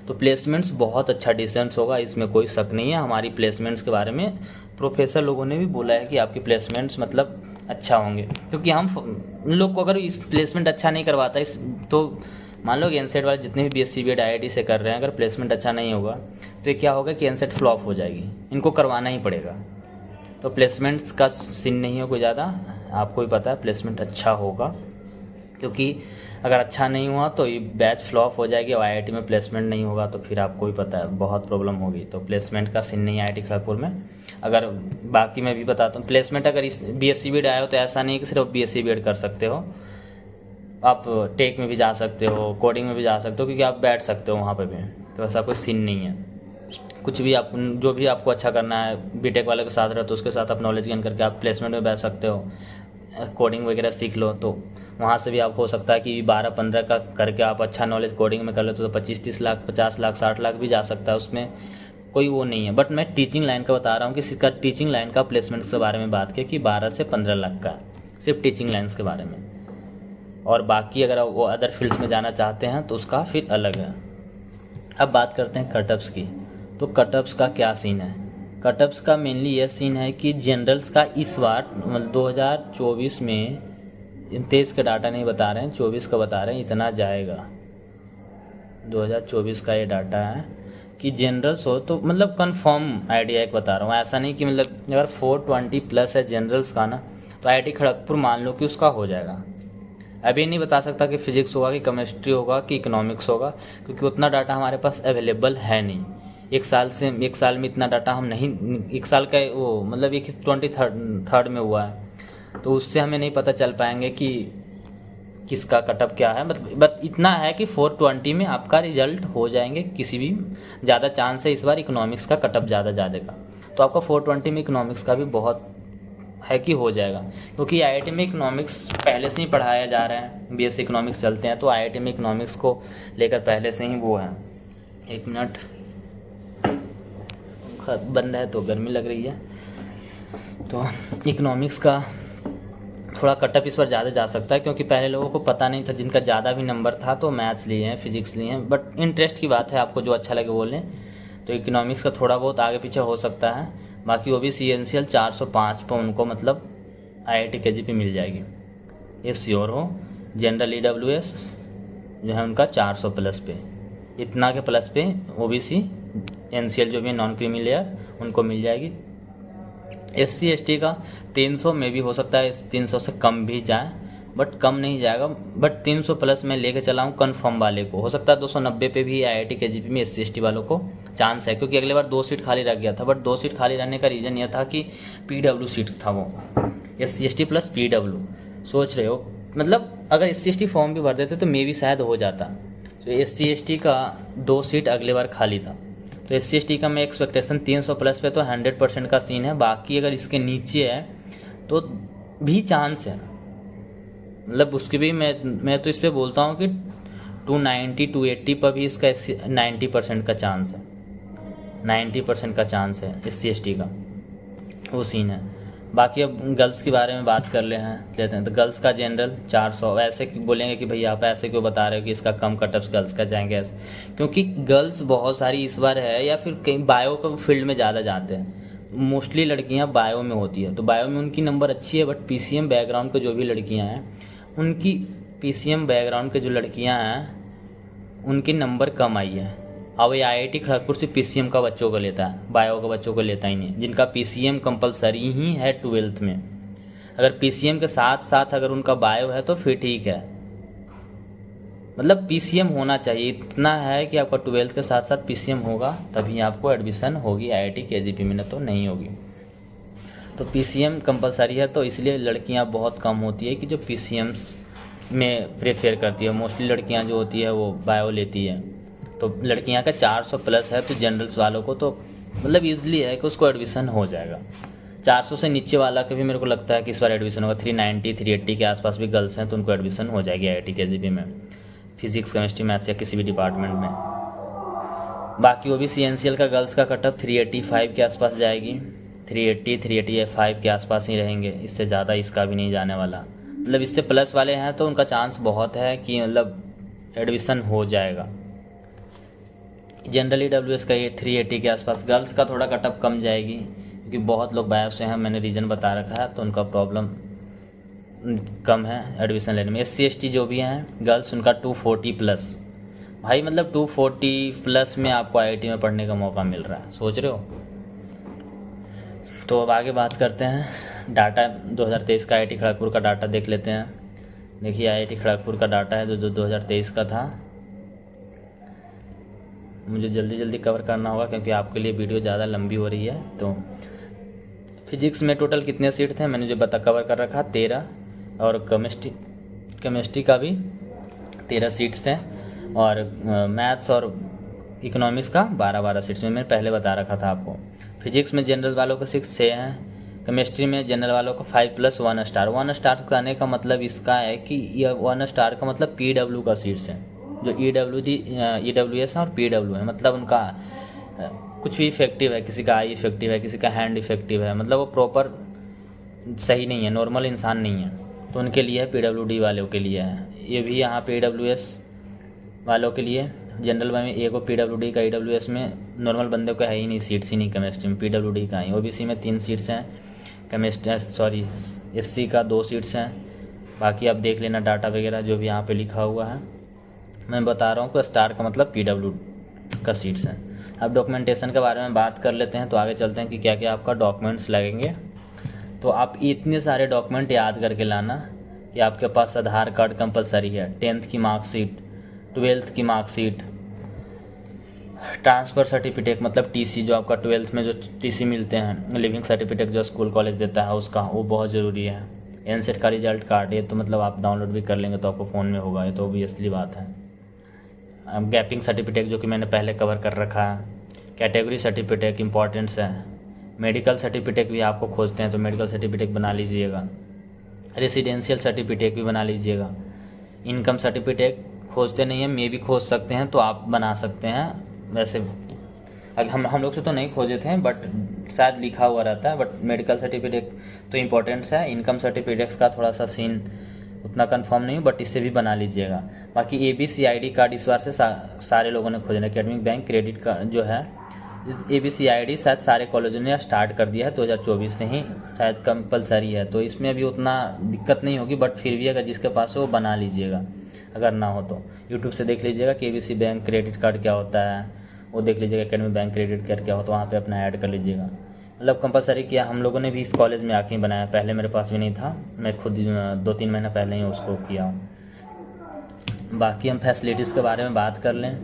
Speaker 1: तो प्लेसमेंट्स बहुत अच्छा डिसेंस होगा, इसमें कोई शक नहीं है। हमारी प्लेसमेंट्स के बारे में प्रोफेसर लोगों ने भी बोला है कि आपके प्लेसमेंट्स मतलब अच्छा होंगे, क्योंकि हम उन लोग को अगर इस प्लेसमेंट अच्छा नहीं करवाता तो मान लो कि NCET वाले जितने भी BSc B.Ed IIT से कर रहे हैं, अगर प्लेसमेंट अच्छा नहीं होगा तो ये क्या होगा कि NCET फ्लॉप हो जाएगी, इनको करवाना ही पड़ेगा। तो प्लेसमेंट्स का सीन नहीं हो कोई ज़्यादा, आपको भी पता है प्लेसमेंट अच्छा होगा, क्योंकि अगर अच्छा नहीं हुआ तो ये बैच फ्लॉप हो जाएगी और आईआईटी में प्लेसमेंट नहीं होगा तो फिर आपको भी पता है बहुत प्रॉब्लम होगी। तो प्लेसमेंट का सीन नहीं है आईआईटी खड़गपुर में। अगर बाकी मैं भी बताता हूँ, प्लेसमेंट अगर इस बीएससी बीएड आए हो तो ऐसा नहीं कि सिर्फ बीएससी बीएड कर सकते हो, आप टेक में भी जा सकते हो, कोडिंग में भी जा सकते हो, क्योंकि आप बैठ सकते हो वहाँ पे भी। तो ऐसा कोई सीन नहीं है, कुछ भी आप जो भी आपको अच्छा करना है बीटेक वाले के साथ रहो तो उसके साथ आप नॉलेज गेन करके आप प्लेसमेंट में बैठ सकते हो। कोडिंग वगैरह सीख लो तो वहाँ से भी आपको हो सकता है कि 12-15 का करके आप अच्छा नॉलेज कोडिंग में कर लो तो 25-30 लाख, 50 लाख, 60 लाख भी जा सकता है, उसमें कोई वो नहीं है। बट मैं टीचिंग लाइन का बता रहा हूँ कि इसका टीचिंग लाइन का प्लेसमेंट के बारे में बात किया कि 12 से 15 लाख का सिर्फ टीचिंग लाइन्स के बारे में। और बाकी अगर वो अदर फील्ड्स में जाना चाहते हैं तो उसका फिर अलग है। अब बात करते हैं कटअप्स की। तो कटअप्स का क्या सीन है? कटअप्स का मेनली ये सीन है कि जनरल्स का इस बार मतलब 2024 में, 23 का डाटा नहीं बता रहे हैं, 24 का बता रहे हैं, इतना जाएगा। 2024 का ये डाटा है कि जनरल्स हो तो मतलब कंफर्म आइडिया एक बता रहा हूँ, ऐसा नहीं कि मतलब अगर 420 प्लस है जनरल्स का ना तो आईआईटी खड़गपुर मान लो कि उसका हो जाएगा। अभी नहीं बता सकता कि फिजिक्स होगा कि केमिस्ट्री होगा कि इकोनॉमिक्स होगा, क्योंकि उतना डाटा हमारे पास अवेलेबल है नहीं। एक साल में इतना डाटा हम नहीं, एक साल का वो मतलब एक 23rd में हुआ है तो उससे हमें नहीं पता चल पाएंगे कि किसका कटअप क्या है। बट इतना है कि 420 में आपका रिजल्ट हो जाएंगे किसी भी। ज़्यादा चांस है इस बार इकोनॉमिक्स का कटअप ज़्यादा जाएगा, तो आपका 420 में इकोनॉमिक्स का भी बहुत है कि हो जाएगा, क्योंकि आईआईटी में इकोनॉमिक्स पहले से ही पढ़ाया जा रहा है। बीएससी इकोनॉमिक्स चलते हैं तो आईआईटी में इकोनॉमिक्स को लेकर पहले से ही वो है। एक मिनट, बंद है तो गर्मी लग रही है। तो इकोनॉमिक्स का थोड़ा कटअप इस बार ज़्यादा जा सकता है, क्योंकि पहले लोगों को पता नहीं था, जिनका ज़्यादा भी नंबर था तो मैथ्स लिए हैं, फिजिक्स लिए हैं। बट इंटरेस्ट की बात है, आपको जो अच्छा लगे बोलें। तो इकोनॉमिक्स का थोड़ा बहुत आगे पीछे हो सकता है। बाकी ओबीसी एनसीएल 405 पर उनको मतलब आईआईटी केजीपी मिल जाएगी, ये श्योर हो। जनरल ईडब्ल्यूएस जो है उनका 400 प्लस पे, इतना के प्लस पे ओबीसी एनसीएल जो भी नॉन क्रीमी लेयर उनको मिल जाएगी। एससी एसटी का 300 में भी हो सकता है, 300 से कम भी जाए, बट कम नहीं जाएगा। बट 300 प्लस में लेके चला हूँ कन्फर्म वाले को। हो सकता है 290 पे भी आईआईटी केजीपी में एससी एसटी वालों को चांस है, क्योंकि अगले बार 2 सीट खाली रह गया था। बट 2 सीट खाली रहने का रीज़न यह था कि पीडब्ल्यू सीट था, वो एससी एसटी प्लस पीडब्ल्यू। सोच रहे हो मतलब अगर एससी एसटी फॉर्म भी भर देते तो मे भी शायद हो जाता। तो एससी एसटी का 2 सीट अगले बार खाली था, तो एससी एसटी का मैं एक्सपेक्टेशन 300 प्लस पे तो 100% का सीन है। बाकी अगर इसके नीचे है तो भी चांस है, मतलब उसकी भी मैं तो इस पर बोलता हूँ कि 290 280 पर भी इसका 90% का चांस है, 90% का चांस है एससी एसटी का, वो सीन है। बाकी अब गर्ल्स के बारे में बात कर लेते हैं। तो गर्ल्स का जनरल 400। ऐसे बोलेंगे कि भैया आप ऐसे क्यों बता रहे हो कि इसका कम कटअप्स गर्ल्स का जाएंगे ऐसे, क्योंकि गर्ल्स बहुत सारी इस बार है, या फिर कहीं बायो का फील्ड में ज़्यादा जाते हैं। मोस्टली लड़कियां बायो में होती है, तो बायो में उनकी नंबर अच्छी है। बट पीसीएम बैकग्राउंड के जो भी लड़कियां हैं उनकी, पीसीएम बैकग्राउंड के जो लड़कियां हैं उनकी नंबर कम आई है। अब ये आईआईटी खड़गपुर से पीसीएम का बच्चों को लेता है, बायो का बच्चों को लेता ही नहीं, जिनका पीसीएम कंपलसरी ही है 12th में। अगर पीसीएम के साथ साथ अगर उनका बायो है तो फिर ठीक है, मतलब पीसीएम होना चाहिए। इतना है कि आपका 12th के साथ साथ पीसीएम होगा तभी आपको एडमिशन होगी आईआईटी केजीपी में, तो नहीं होगी। तो पीसीएम कंपलसरी है, तो इसलिए लड़कियां बहुत कम होती है कि जो पीसीएम्स में प्रेफर करती है। मोस्टली लड़कियां जो होती है वो बायो लेती है। तो लड़कियां का 400 प्लस है, तो जनरल्स वालों को तो मतलब ईजिली है कि उसको एडमिशन हो जाएगा। 400 से नीचे वाला का भी मेरे को लगता है कि इस बार एडमिशन होगा। 390 380 के आसपास भी गर्ल्स हैं तो उनको एडमिशन हो जाएगी आईआईटी केजीपी में, फिजिक्स केमिस्ट्री मैथ्स या किसी भी डिपार्टमेंट में। बाकी ओबीसी एनसीएल का गर्ल्स का कटअप 385 के आसपास जाएगी, 380 385 के आसपास ही रहेंगे, इससे ज़्यादा इसका भी नहीं जाने वाला। मतलब इससे प्लस वाले हैं तो उनका चांस बहुत है कि मतलब एडमिशन हो जाएगा। जनरल ईडब्ल्यूएस का ये 380 के आसपास। गर्ल्स का थोड़ा कटअप कम जाएगी क्योंकि बहुत लोग बायो से हैं, मैंने रीज़न बता रखा है, तो उनका प्रॉब्लम कम है एडमिशन लेने में। एससी एसटी जो भी हैं गर्ल्स, उनका 240 प्लस। भाई मतलब 240 प्लस में आपको आईआईटी में पढ़ने का मौका मिल रहा है, सोच रहे हो। तो अब आगे बात करते हैं डाटा 2023 का आईआईटी खड़गपुर का डाटा देख लेते हैं। देखिए IIT खड़गपुर का डाटा है जो 2023 का था। मुझे जल्दी जल्दी कवर करना होगा क्योंकि आपके लिए वीडियो ज़्यादा लंबी हो रही है। तो फिजिक्स में टोटल कितने सीट थे मैंने जो कवर कर रखा 13, और केमिस्ट्री का भी 13 सीट्स हैं, और मैथ्स और इकोनॉमिक्स का 12 सीट्स में मैंने पहले बता रखा था आपको। फिजिक्स में जनरल वालों को 6 हैं, केमिस्ट्री में जनरल वालों को 5+1 स्टार। 1 स्टार कहने का मतलब इसका है कि यह 1 स्टार का मतलब PW का सीट्स है, जो EWS और PW है, मतलब उनका कुछ भी इफेक्टिव है, किसी का आई इफेक्टिव है, किसी का हैंड इफेक्टिव है, मतलब वो प्रॉपर सही नहीं है, नॉर्मल इंसान नहीं है, तो उनके लिए है, PWD वालों के लिए है। ये भी यहाँ PWS वालों के लिए जनरल में एक को PWD का, EWS में नॉर्मल बंदे को है ही नहीं, सीट्स ही नहीं केमिस्ट्री में, PWD का ही। OBC में 3 सीट्स हैं, SC का 2 सीट्स हैं। बाकी आप देख लेना डाटा वगैरह जो भी यहाँ पे लिखा हुआ है, मैं बता रहा हूँ कि स्टार का मतलब PW का सीट्स हैं। अब डॉक्यूमेंटेशन के बारे में बात कर लेते हैं, तो आगे चलते हैं कि क्या क्या आपका डॉक्यूमेंट्स लगेंगे। तो आप इतने सारे डॉक्यूमेंट याद करके लाना कि आपके पास आधार कार्ड कंपलसरी है, 10th की मार्कशीट, 12th की मार्कशीट, ट्रांसफ़र सर्टिफिकेट मतलब TC, जो आपका 12th में जो TC मिलते हैं, लिविंग सर्टिफिकेट जो स्कूल कॉलेज देता है उसका, वो बहुत ज़रूरी है। NCET का रिजल्ट कार्ड, ये तो मतलब आप डाउनलोड भी कर लेंगे तो आपको फ़ोन में होगा, ये तो ऑब्वियसली बात है। अब गैपिंग सर्टिफिकेट जो कि मैंने पहले कवर कर रखा है, कैटेगरी सर्टिफिकेट इंपॉर्टेंस है, मेडिकल सर्टिफिकेट भी आपको खोजते हैं तो मेडिकल सर्टिफिकेट बना लीजिएगा, रेसिडेंशियल सर्टिफिकेट भी बना लीजिएगा। इनकम सर्टिफिकेट खोजते नहीं हैं, मे भी खोज सकते हैं तो आप बना सकते हैं। वैसे हम लोग से तो नहीं खोजे थे, बट शायद लिखा हुआ रहता है, बट मेडिकल सर्टिफिकेट तो इम्पोर्टेंट्स है। इनकम सर्टिफिकेट का थोड़ा सा सीन उतना कंफर्म नहीं, बट इससे भी बना लीजिएगा। बाकी ABC ID कार्ड इस बार से सारे लोगों ने खोजना, एकेडमिक बैंक क्रेडिट कार्ड जो है, ABC ID शायद सारे कॉलेजों ने स्टार्ट कर दिया है, 2024 से ही शायद कंपलसरी है, तो इसमें अभी उतना दिक्कत नहीं होगी, बट फिर भी अगर जिसके पास हो वो बना लीजिएगा, अगर ना हो तो यूट्यूब से देख लीजिएगा कि ABC बैंक क्रेडिट कार्ड क्या होता है, वो देख लीजिएगा, एकेडमिक बैंक क्रेडिट कार्ड क्या होता है, वहाँ पे अपना ऐड कर लीजिएगा। मतलब कंपलसरी किया, हम लोगों ने भी इस कॉलेज में आके ही बनाया, पहले मेरे पास भी नहीं था, मैं खुद 2-3 महीना पहले ही उसको किया हूँ। बाकी हम फैसिलिटीज़ के बारे में बात कर लें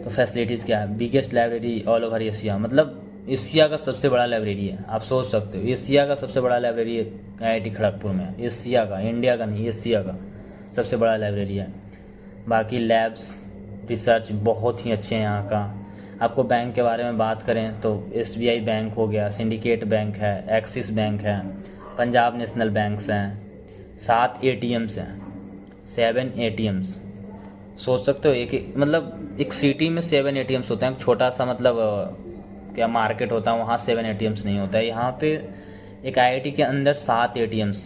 Speaker 1: तो फैसिलिटीज़ क्या है, biggest library all over Asia, मतलब एशिया का सबसे बड़ा लाइब्रेरी है। आप सोच सकते हो एशिया का सबसे बड़ा लाइब्रेरी IIT खड़गपुर में, एशिया का, इंडिया का नहीं, एशिया का सबसे बड़ा लाइब्रेरी है। बाकी लैब्स, रिसर्च बहुत ही अच्छे हैं यहाँ का। आपको बैंक के बारे में बात करें तो SBI बैंक हो गया, सिंडिकेट बैंक है, एक्सिस बैंक है, पंजाब नेशनल बैंक्स हैं, 7 ATMs हैं, 7 ATMs। सोच सकते हो मतलब एक सिटी में 7 ATMs होते हैं, छोटा सा मतलब क्या मार्केट होता है वहाँ 7 ATMs नहीं होता है। यहाँ पे एक IIT के अंदर 7 ATMs,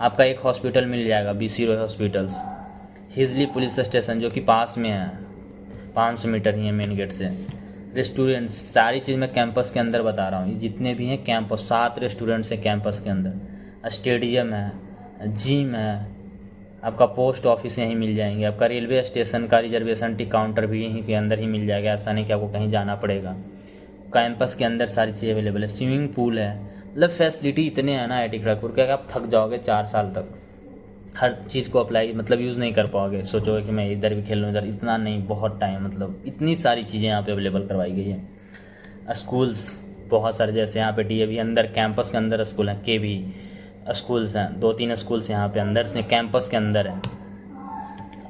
Speaker 1: आपका एक हॉस्पिटल मिल जाएगा, BC Roy hospitals, Hijli police station जो कि पास में है, 500 मीटर ही है मेन गेट से, रेस्टोरेंट्स, सारी चीज़ मैं कैंपस के अंदर बता रहा हूँ, ये जितने भी हैं कैंपस, 7 रेस्टोरेंट्स हैं कैंपस के अंदर, स्टेडियम है, जिम है, आपका पोस्ट ऑफिस यहीं मिल जाएंगे, आपका रेलवे स्टेशन का रिजर्वेशन टी काउंटर भी यहीं के अंदर ही मिल जाएगा, ऐसा नहीं कि आपको कहीं जाना पड़ेगा। कैंपस के अंदर सारी चीज़ें अवेलेबल है, स्विमिंग पूल है, मतलब फैसिलिटी इतने हैं ना IIT खड़गपुर के, आप थक जाओगे 4 साल तक, हर चीज़ को अप्लाई मतलब यूज़ नहीं कर पाओगे, सोचोगे कि मैं इधर भी खेल लूँ इधर, इतना नहीं, बहुत टाइम, मतलब इतनी सारी चीज़ें यहाँ पे अवेलेबल करवाई गई है। स्कूल्स बहुत सारे, जैसे यहाँ पे DAV अंदर कैंपस के अंदर स्कूल हैं, KV स्कूल्स हैं, 2-3 स्कूल्स यहाँ पे अंदर से कैंपस के अंदर है।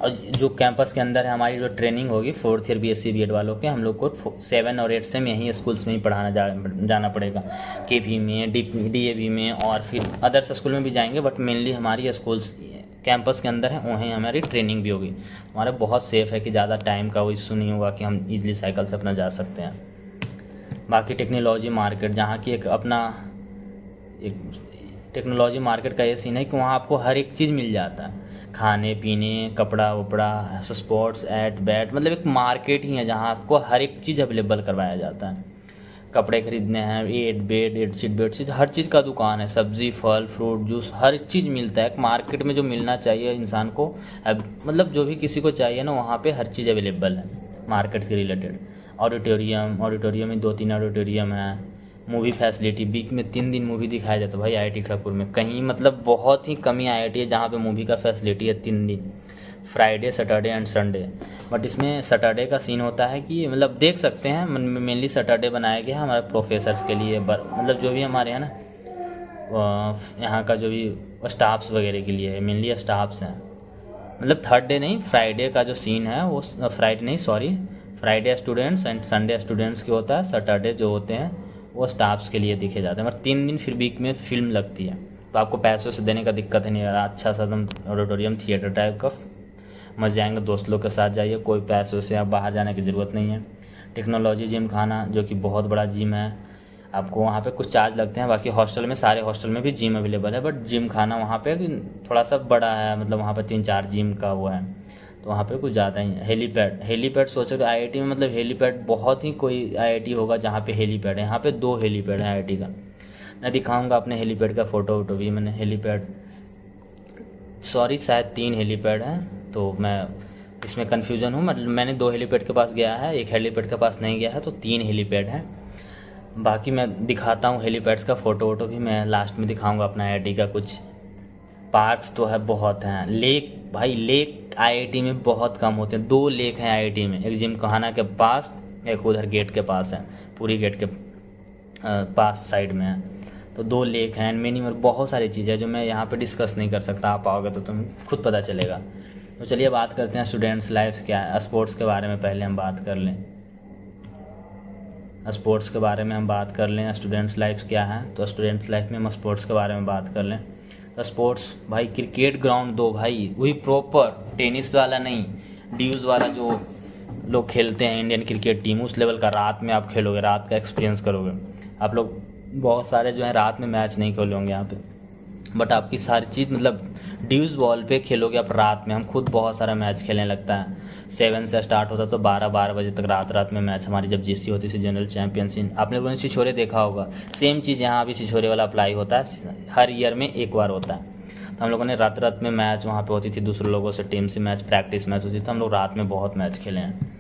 Speaker 1: और जो कैंपस के अंदर है हमारी जो ट्रेनिंग होगी 4th ईयर BSc BEd वालों के, हम लोग को 7 और 8 सेम यहीं स्कूल्स में ही पढ़ाना जाना पड़ेगा, KV में, DAV में, और फिर अदर्स स्कूल में भी जाएंगे, बट मेनली हमारी स्कूल्स कैंपस के अंदर है, वहीं हमारी ट्रेनिंग भी होगी। हमारा बहुत सेफ़ है कि ज़्यादा टाइम का वो इशू नहीं होगा कि हम ईजिली साइकिल से अपना जा सकते हैं। बाकी टेक्नोलॉजी मार्केट, जहाँ की एक अपना एक टेक्नोलॉजी मार्केट का ये सीन है कि वहाँ आपको हर एक चीज़ मिल जाता है, खाने पीने, कपड़ा वपड़ा, स्पोर्ट्स, एट बैट, मतलब एक मार्केट ही है जहाँ आपको हर एक चीज़ अवेलेबल करवाया जाता है। कपड़े खरीदने हैं, एट बेड, बेडशीट, हर चीज़ का दुकान है, सब्ज़ी, फल, फ्रूट, जूस, हर चीज़ मिलता है। एक मार्केट में जो मिलना चाहिए इंसान को, अब मतलब जो भी किसी को चाहिए ना, वहाँ पे हर चीज़ अवेलेबल है मार्केट से रिलेटेड। ऑडिटोरियम में 2-3 ऑडिटोरियम है, मूवी फैसिलिटी, वीक में 3 दिन मूवी दिखाया जाता है भाई आईआईटी खड़गपुर में। कहीं मतलब बहुत ही कमी आईआईटी है जहाँ पे मूवी का फैसिलिटी है 3 दिन, Friday Saturday and Sunday. But इसमें सैटरडे का सीन होता है कि मतलब देख सकते हैं मेनली सैटरडे बनाया गया है हमारे प्रोफेसर्स के लिए, मतलब जो भी हमारे हैं ना यहाँ का जो भी स्टाफ्स वगैरह के लिए है, मेनली स्टाफ्स हैं। मतलब थर्ड डे नहीं, फ्राइडे का जो सीन है वो Friday students and Sunday students के होता है, सैटरडे जो होते हैं वो स्टाफ्स के लिए दिखे जाते हैं। मतलब 3 दिन फिर वीक में फिल्म लगती है, तो आपको पैसों से देने का दिक्कत ही नहीं है। अच्छा सा एकदम ऑडिटोरियम थिएटर टाइप का, मज़े आएंगे, दोस्त लोग के साथ जाइए, कोई पैसों से आप बाहर जाने की ज़रूरत नहीं है। टेक्नोलॉजी जिम खाना जो कि बहुत बड़ा जिम है, आपको वहाँ पे कुछ चार्ज लगते हैं, बाकी हॉस्टल में सारे हॉस्टल में भी जिम अवेलेबल है, बट जिम खाना वहाँ पे थोड़ा सा बड़ा है, मतलब वहाँ पे 3-4 जिम का हुआ है, तो वहाँ पे कुछ ज़्यादा ही है। हेलीपैड सोचो तो आईआईटी में मतलब हेलीपैड बहुत ही कोई आईआईटी होगा जहाँ पे हेलीपैड है। यहाँ पे 2 हेलीपैड है आईआईटी का। मैं दिखाऊंगा अपने हेलीपैड का फ़ोटो वोटो भी, मैंने शायद 3 हेलीपैड हैं, तो मैं इसमें कन्फ्यूज़न हूँ। मतलब मैंने 2 हेलीपैड के पास गया है, 1 हेलीपैड के पास नहीं गया है, तो 3 हेलीपैड हैं। बाकी मैं दिखाता हूँ हेलीपैड्स का फ़ोटो वोटो भी, मैं लास्ट में दिखाऊंगा अपना आईआईटी का। कुछ पार्क्स तो है, बहुत हैं। लेक आईआईटी में बहुत कम होते हैं। 2 लेक हैं आईआईटी में, एक जिमखाना के पास, एक उधर गेट के पास है, पूरी गेट के पास साइड में है, तो 2 लेक हैं। मिनिमम बहुत सारी चीज़ें हैं जो मैं यहाँ पे डिस्कस नहीं कर सकता, आप आओगे तो तुम्हें खुद पता चलेगा। तो चलिए बात करते हैं स्टूडेंट्स लाइफ क्या है। स्पोर्ट्स के बारे में पहले हम बात कर लें, स्टूडेंट्स लाइफ क्या है। तो स्टूडेंट्स लाइफ में हम स्पोर्ट्स के बारे में बात कर लें। तो स्पोर्ट्स भाई, क्रिकेट ग्राउंड 2 भाई, वही प्रॉपर टेनिस वाला नहीं, ड्यूज वाला जो लोग खेलते हैं इंडियन क्रिकेट टीम, उस लेवल का। रात में आप खेलोगे, रात का एक्सपीरियंस करोगे आप लोग। बहुत सारे जो है रात में मैच नहीं खेले होंगे यहाँ पे, बट आपकी सारी चीज़ मतलब ड्यूज बॉल पे खेलोगे आप रात में। हम खुद बहुत सारा मैच खेलने लगता है, 7 से स्टार्ट होता तो 12 बजे तक रात में मैच। हमारी जब जीसी होती थी जनरल चैंपियनशिप, आपने लोगों ने छिछोरे देखा होगा, सेम चीज़ यहाँ भी छिछोरे वाला अप्लाई होता है, हर ईयर में एक बार होता है। तो हम लोगों ने रात में मैच वहाँ पे होती थी, दूसरे लोगों से टीम से मैच, प्रैक्टिस मैच होती थी, तो हम लोग रात में बहुत मैच खेले हैं।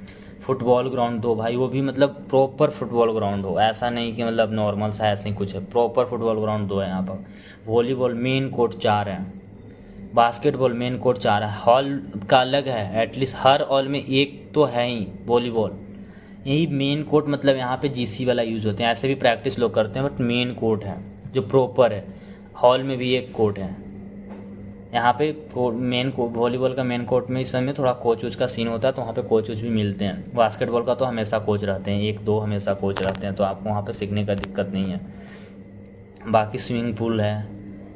Speaker 1: फुटबॉल ग्राउंड 2 भाई, वो भी मतलब प्रॉपर फुटबॉल ग्राउंड हो, ऐसा नहीं कि मतलब नॉर्मल सा ऐसे ही कुछ है, प्रॉपर फुटबॉल ग्राउंड 2 है यहाँ पर। वॉलीबॉल मेन कोर्ट 4 है, बास्केटबॉल मेन कोर्ट 4 है, हॉल का अलग है, एटलीस्ट हर हॉल में एक तो है ही वॉलीबॉल। यही मेन कोर्ट मतलब यहाँ पे जीसी वाला यूज़ होते हैं, ऐसे भी प्रैक्टिस लोग करते हैं, बट मेन कोर्ट है जो प्रॉपर है। हॉल में भी एक कोर्ट है यहाँ पे, वॉलीबॉल का मेन कोर्ट में इस समय थोड़ा कोच वोच का सीन होता है, तो वहाँ पे कोच वोच भी मिलते हैं। बास्केटबॉल का तो हमेशा कोच रहते हैं, 1-2 हमेशा कोच रहते हैं, तो आपको वहाँ पे सीखने का दिक्कत नहीं है। बाकी स्विमिंग पूल है,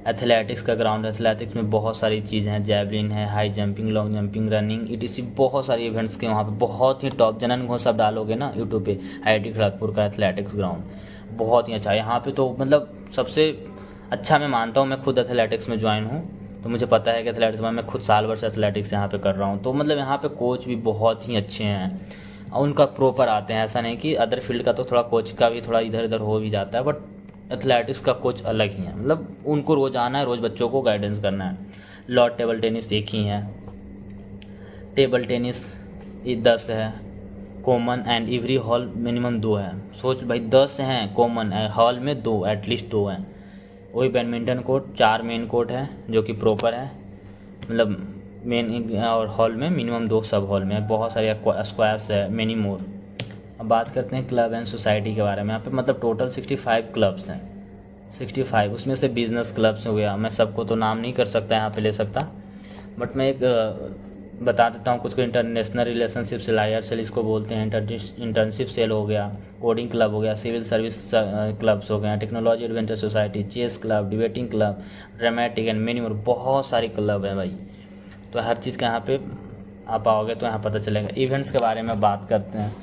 Speaker 1: एथलेटिक्स का ग्राउंड है, एथलेटिक्स में बहुत सारी चीज़ें हैं, जैवलिन है, high jumping, long jumping, running, etc, बहुत सारी इवेंट्स के वहाँ पे बहुत ही टॉप। जनन घोष सब डालोगे ना यूट्यूब पे, आईआईटी खड़गपुर का एथलेटिक्स ग्राउंड बहुत ही अच्छा है। यहाँ पे तो मतलब सबसे अच्छा मैं मानता हूँ, मैं खुद एथलेटिक्स में ज्वाइन हूँ, तो मुझे पता है कि एथलेटिक्स में मैं खुद साल भर से एथलेटिक्स यहाँ पे कर रहा हूँ, तो मतलब यहाँ पे कोच भी बहुत ही अच्छे हैं, उनका प्रॉपर आते हैं। ऐसा नहीं कि अदर फील्ड का तो थोड़ा कोच का भी थोड़ा इधर उधर हो भी जाता है, बट एथलेटिक्स का कोच अलग ही है, मतलब उनको रोज़ आना है, रोज़ बच्चों को गाइडेंस करना है। लॉर्ड टेबल टेनिस एक ही है, टेबल टेनिस 10 है common, and every hall minimum 2 है। सोच भाई 10 हैं कॉमन, हॉल में 2, एटलीस्ट 2 हैं। वही बैडमिंटन कोर्ट 4 मेन कोर्ट है जो कि प्रॉपर है, मतलब मेन, और हॉल में मिनिमम 2 सब हॉल में, बहुत सारे स्क्वायर्स है, मेनी मोर। अब बात करते हैं क्लब एंड सोसाइटी के बारे में। यहाँ पे मतलब टोटल 65 क्लब्स हैं, 65, उसमें से बिजनेस क्लब्स हो गया। मैं सबको तो नाम नहीं कर सकता यहाँ पे ले सकता, बट मैं एक बता देता हूँ कुछ को। इंटरनेशनल रिलेशनशिप सेल, IRSEL इसको बोलते हैं, इंटर्नशिप सेल हो गया, कोडिंग क्लब हो गया, सिविल सर्विस क्लब्स हो गए, technology adventure society, chess club, debating club, dramatic and many more, बहुत सारी क्लब है भाई। तो हर चीज़ का यहाँ पे आप आओगे तो यहाँ पता चलेगा। इवेंट्स के बारे में बात करते हैं,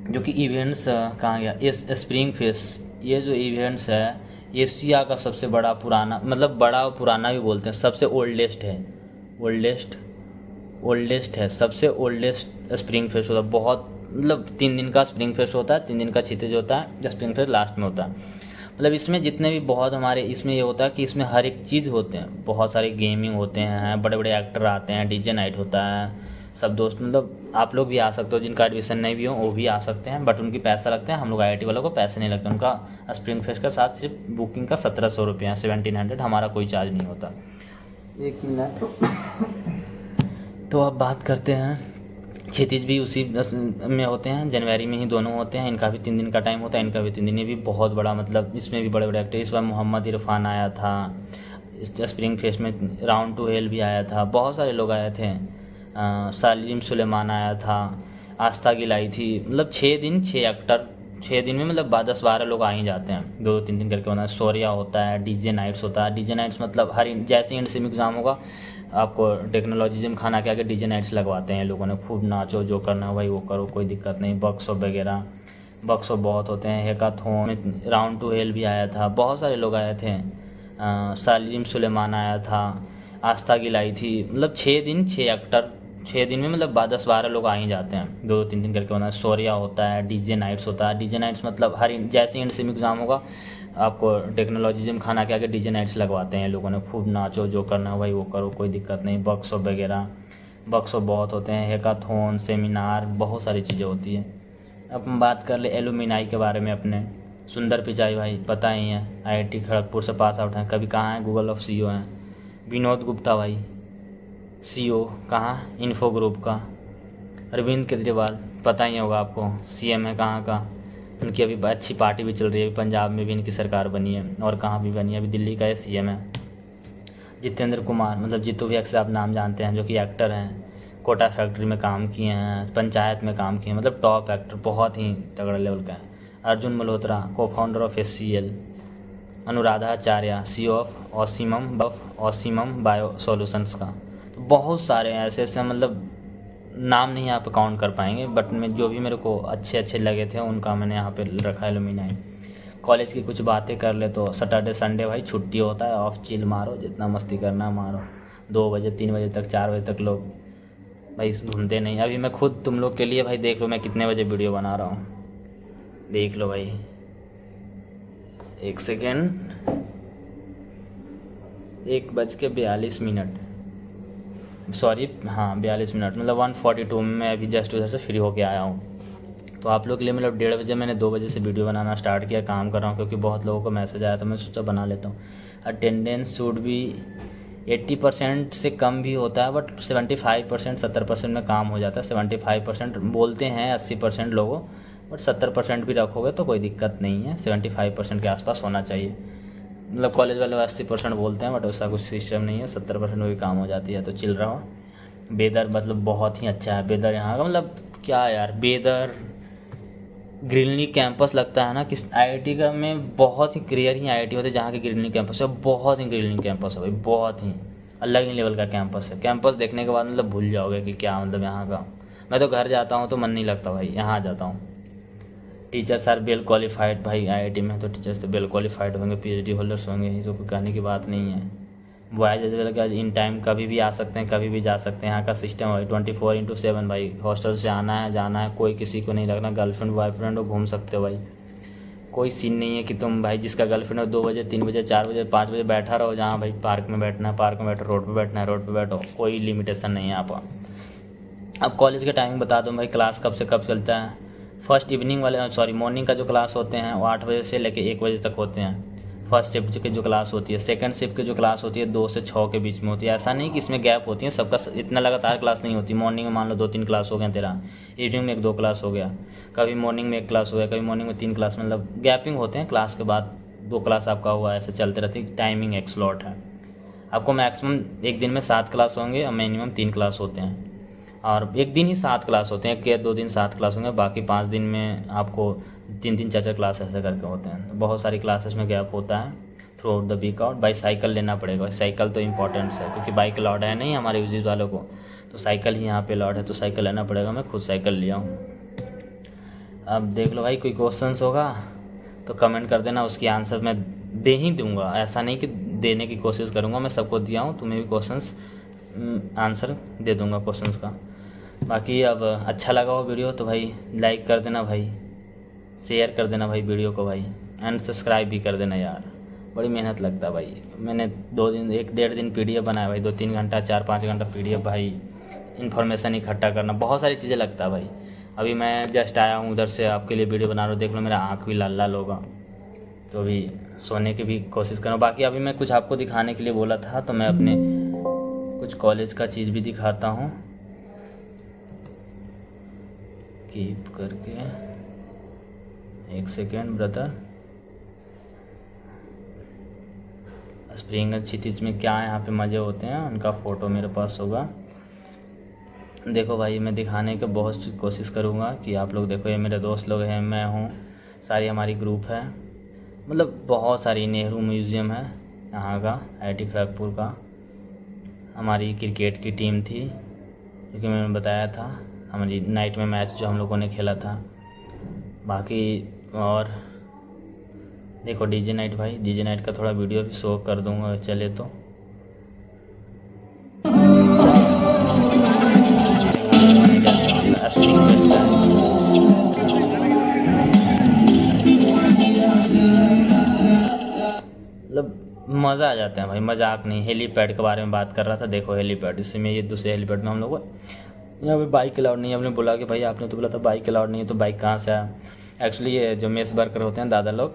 Speaker 1: जो कि इवेंट्स कहाँ गया, इस स्प्रिंग फेस्ट, ये जो इवेंट्स है एशिया का सबसे बड़ा पुराना, मतलब बड़ा और पुराना भी बोलते हैं, सबसे ओल्डेस्ट है, सबसे ओल्डेस्ट स्प्रिंग फेस्ट होता है। बहुत मतलब 3 दिन का स्प्रिंग फेस्ट होता है, 3 दिन का क्षितिज होता है, स्प्रिंग फेस्ट लास्ट में होता है। मतलब इसमें जितने भी बहुत हमारे इसमें ये होता है कि इसमें हर एक चीज़ होते हैं, बहुत सारे गेमिंग होते हैं, बड़े बड़े एक्टर आते हैं, DJ नाइट होता है, सब दोस्त मतलब आप लोग भी आ सकते हो, जिनका एडमिशन नहीं भी हो वो भी आ सकते हैं, बट उनकी पैसा लगते हैं। हम लोग IIT वालों को पैसे नहीं लगते। उनका स्प्रिंग फेस्ट का साथ सिर्फ बुकिंग का 1700 रुपये है, 1700। हमारा कोई चार्ज नहीं होता। 1 मिनट। तो अब बात करते हैं, क्षितिज भी उसी में होते हैं, जनवरी में ही दोनों होते हैं। इनका भी 3 दिन का टाइम होता है, इनका भी 3 दिन। ये भी बहुत बड़ा मतलब इसमें भी बड़े बड़े एक्टर। इस बार मोहम्मद इरफान आया था इस स्प्रिंग फेस्ट में, राउंड टू हेल भी आया था, बहुत सारे लोग आए थे। सालिम सुलेमान आया था, आस्था गिल आई थी। मतलब 6 दिन 6 एक्टर, 6 दिन में मतलब 10-12 लोग आ ही जाते हैं। 2-3 दिन करके होना है। शौर्या होता है, DJ नाइट्स होता है। DJ नाइट्स मतलब हर जैसे एंड सेम एग्ज़ाम होगा आपको टेक्नोलॉजी जिम खाना के आगे DJ नाइट्स लगवाते हैं लोगों ने। खूब नाचो, जो करना है भाई वो करो, कोई दिक्कत नहीं। वर्कशॉप वगैरह, वर्कशॉप बहुत होते हैं। हैकाथॉन, राउंड टू हेल भी आया था, बहुत सारे लोग आए थे। सालिम सुलेमान आया था, आस्था गिल आई थी। मतलब 6 दिन 6 एक्टर, 6 दिन में मतलब 10-12 लोग आ ही जाते हैं। 2-3 दिन करके होना है। शौर्या होता है, DJ नाइट्स होता है। DJ नाइट्स मतलब हर जैसे एंड सेम एग्ज़ाम होगा आपको टेक्नोलॉजी जिम खाना के आगे DJ नाइट्स लगवाते हैं लोगों ने। खूब नाचो, जो करना है भाई वो करो, कोई दिक्कत नहीं। वर्कशॉप वगैरह, वर्कशॉप बहुत होते हैं। हैकाथॉन, सेमिनार, बहुत सारी चीज़ें होती है। अब हम बात कर ले एलुमिनाई के बारे में अपने। सुंदर पिचाई भाई पता ही है, IIT खड़गपुर से पास आउट हैं। कभी कहाँ है, गूगल ऑफ CEO हैं। विनोद गुप्ता भाई CEO कहाँ, इन्फो ग्रुप का। अरविंद केजरीवाल पता ही होगा आपको, CM है कहाँ का। उनकी अभी अच्छी पार्टी भी चल रही है। अभी पंजाब में भी इनकी सरकार बनी है, और कहाँ भी बनी है, अभी दिल्ली का CM है। जितेंद्र कुमार मतलब जीतू भी अक्सर आप नाम जानते हैं, जो कि एक्टर हैं। कोटा फैक्ट्री में काम किए हैं, पंचायत में काम किए हैं, मतलब टॉप एक्टर, बहुत ही तगड़ा लेवल का है। अर्जुन मल्होत्रा को founder of SCL। Anuradha Acharya CEO of Ocimum bio solutions का। तो बहुत सारे ऐसे ऐसे मतलब नाम नहीं यहाँ पे काउंट कर पाएंगे, बट मैं जो भी मेरे को अच्छे लगे थे उनका मैंने यहाँ पे रखा है एलुमिनाई। कॉलेज की कुछ बातें कर ले तो सैटरडे संडे भाई छुट्टी होता है, ऑफ चिल मारो, जितना मस्ती करना मारो। 2 बजे 3 बजे तक 4 बजे तक लोग भाई घूमते नहीं। अभी मैं खुद तुम लोग के लिए भाई देख लो मैं कितने बजे वीडियो बना रहा हूँ, देख लो भाई। 1 सेकेंड, 1:42, सॉरी हाँ 42 मिनट, मतलब 1:42 में मैं अभी जस्ट उधर से फ्री होके आया हूँ। तो आप लोग के लिए मतलब 1:30 बजे मैंने 2 बजे से वीडियो बनाना स्टार्ट किया, काम कर रहा हूँ, क्योंकि बहुत लोगों को मैसेज आया तो मैं सोचा बना लेता हूँ। अटेंडेंस शुड भी 80% से कम भी होता है, बट 75% 70% में काम हो जाता है। 75% बोलते हैं 80% लोगों, बट 70% भी रखोगे तो कोई दिक्कत नहीं है। 75% के आसपास होना चाहिए। मतलब कॉलेज वाले 80% बोलते हैं, बट ऐसा कुछ सिस्टम नहीं है। 70% में भी काम हो जाती है, तो चिल रहा हूँ। बेदर मतलब बहुत ही अच्छा है बेदर यहाँ का। मतलब क्या यार, बेदर ग्रिलनी कैंपस लगता है ना कि IIT का में बहुत ही क्लियर ही IIT होते हैं जहाँ के ग्रिलनी कैंपस है। बहुत ही ग्रिलनी कैंपस है भाई, बहुत ही अलग ही लेवल का कैंपस है। कैंपस देखने के बाद मतलब भूल जाओगे कि क्या मतलब यहाँ का। मैं तो घर जाता हूँ तो मन नहीं लगता भाई, यहाँ आ जाता हूँ। टीचर्स आर वेल क्वालिफाइड भाई। IIT में तो टीचर्स तो वेल क्वालिफाइड होंगे, PhD होल्डर्स होंगे, ये तो कोई कहने की बात नहीं है। बॉयज़ एज वेल का इन टाइम कभी भी आ सकते हैं, कभी भी जा सकते हैं। यहाँ का सिस्टम भाई 24/7 भाई। हॉस्टल से आना है जाना है, कोई किसी को नहीं रखना। गर्लफ्रेंड बॉयफ्रेंड हो घूम सकते हो भाई, कोई सीन नहीं है कि तुम भाई जिसका गर्लफ्रेंड हो 2 बजे 3 बजे 4 बजे 5 बजे बैठा रहो। जहाँ भाई पार्क में बैठना है पार्क में बैठो, रोड पे बैठना है रोड पे बैठो, कोई लिमिटेशन नहीं है आपका। अब कॉलेज का टाइमिंग बता दूँ भाई, क्लास कब से कब चलता है। फर्स्ट इवनिंग वाले सॉरी मॉर्निंग का जो क्लास होते हैं वो 8 बजे से लेकर 1 बजे तक होते हैं, फर्स्ट शिफ्ट की जो क्लास होती है। सेकंड शिफ्ट की जो क्लास होती है 2 से 6 के बीच में होती है। ऐसा नहीं कि इसमें गैप होती है, सबका इतना लगातार क्लास नहीं होती। मॉर्निंग में मान लो 2-3 क्लास हो गया तेरा, इवनिंग में 1-2 क्लास हो गया, कभी मॉर्निंग में 1 क्लास हो गया, कभी मॉर्निंग में 3 क्लास, मतलब गैपिंग होते हैं। क्लास के बाद 2 क्लास आपका हुआ, ऐसे चलते रहती है। टाइमिंग एक स्लॉट है आपको। मैक्सिमम एक दिन में 7 क्लास होंगे और मिनिमम 3 क्लास होते हैं। और एक दिन ही 7 क्लास होते हैं, 2 दिन 7 क्लास होंगे, बाकी 5 दिन में आपको 3-3 4-4 क्लास ऐसे करके होते हैं। बहुत सारी क्लासेस में गैप होता है throughout the week out. Bicycle लेना पड़ेगा, साइकिल तो इम्पॉर्टेंट है, क्योंकि बाइक अलाउड है नहीं हमारे यूजेज वालों को, तो साइकिल ही यहाँ पे अलाउड है, तो साइकिल लेना पड़ेगा। मैं खुद साइकिल लिया हूँ। अब देख लो भाई, कोई क्वेश्चंस होगा तो कमेंट कर देना, उसकी आंसर मैं दे ही दूँगा। ऐसा नहीं कि देने की कोशिश करूँगा, मैं सबको दिया हूँ, तुम्हें भी क्वेश्चंस आंसर दे दूँगा क्वेश्चंस का। बाकी अब अच्छा लगा हो वीडियो तो भाई लाइक कर देना भाई, शेयर कर देना भाई वीडियो को भाई, एंड सब्सक्राइब भी कर देना यार। बड़ी मेहनत लगता है भाई। मैंने 2 दिन 1-1.5 दिन PDF बनाया भाई, 2-3 घंटा 4-5 घंटा PDF भाई इन्फॉर्मेशन इकट्ठा करना, बहुत सारी चीज़ें लगता है भाई। अभी मैं जस्ट आया हूँ उधर से, आपके लिए वीडियो बना रहा हूँ, देख लो मेरा आँख भी लाल लाल होगा, तो अभी सोने की भी कोशिश करूँ। बाकी अभी मैं कुछ आपको दिखाने के लिए बोला था, तो मैं अपने कुछ कॉलेज का चीज़ भी दिखाता हूँ। कीप करके एक सेकेंड ब्रदर। स्प्रिंग अच्छी थी, इसमें क्या है यहाँ पे मज़े होते हैं, उनका फ़ोटो मेरे पास होगा। देखो भाई, मैं दिखाने की बहुत कोशिश करूँगा कि आप लोग देखो। ये मेरे दोस्त लोग हैं, मैं हूँ, सारी हमारी ग्रुप है, मतलब बहुत सारी। नेहरू म्यूज़ियम है यहाँ का, IIT खड़गपुर का। हमारी क्रिकेट की टीम थी, क्योंकि मैंने बताया था हमारी नाइट में मैच जो हम लोगों ने खेला था। बाकी और देखो डीजे नाइट भाई, डीजे नाइट का थोड़ा वीडियो भी शो कर दूंगा चले तो। मतलब मज़ा आ जाता है भाई, मजाक नहीं। हेलीपैड के बारे में बात कर रहा था, देखो हेलीपैड, इसमें ये दूसरे हेलीपैड में हम लोग यहाँ पे बाइक अलाउड नहीं है। हमने बोला कि भाई आपने तो बोला था बाइक अलाउड नहीं है, तो बाइक कहाँ से आया। एक्चुअली ये जो मेस वर्कर होते हैं दादा लोग,